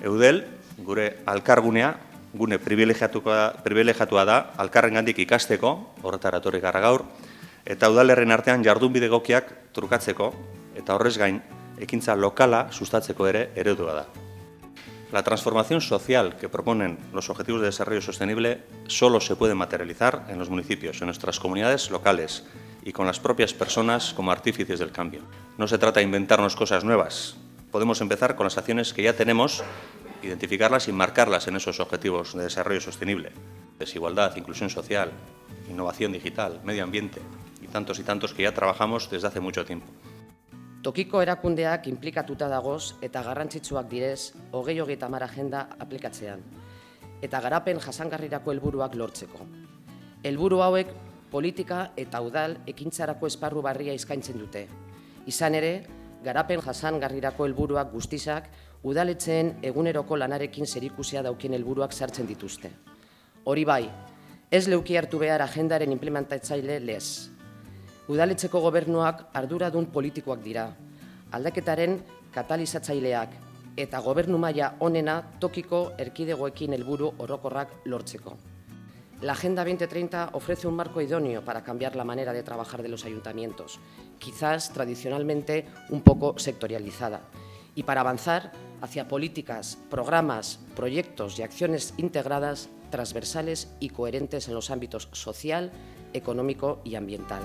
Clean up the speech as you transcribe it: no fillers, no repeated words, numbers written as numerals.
Eudel, gure alkargunea, gune privilegiatua da, alkarrengandik ikasteko, horretara etorri gara gaur, eta udalerrien artean jardunbide egokiak trukatzeko, eta horrez gain, ekintza lokala sustatzeko ere eredua da. La transformación social que proponen los Objetivos de Desarrollo Sostenible solo se puede materializar en los municipios, en nuestras comunidades locales y con las propias personas como artífices del cambio. No se trata de inventarnos cosas nuevas. Podemos empezar con las acciones que ya tenemos, identificarlas y marcarlas en esos Objetivos de Desarrollo Sostenible. Desigualdad, inclusión social, innovación digital, medio ambiente y tantos que ya trabajamos desde hace mucho tiempo. Tokiko erakundeak inplikatuta dagoz eta garrantzitsuak direz 2030 agenda aplikatzean eta garapen jasangarrirako helburuak lortzeko. Helburu hauek politika eta udal ekintzarako esparru barria eskaintzen dute. Izan ere, garapen jasangarrirako helburuak guztiak udaletxeen eguneroko lanarekin zerikusia daukien helburuak sartzen dituzte. Hori bai, ez leuki hartu behar agendaren implementatzaile lez. Udaletxeko gobernuak arduradun politikoak dira, aldaketaren katalizatzaileak eta gobernu maila onena tokiko erkidegoekin helburu orokorrak lortzeko. La Agenda 2030 ofrece un marco idóneo para cambiar la manera de trabajar de los ayuntamientos, quizás tradicionalmente un poco sectorializada, y para avanzar hacia políticas, programas, proyectos y acciones integradas, transversales y coherentes en los ámbitos social, económico y ambiental.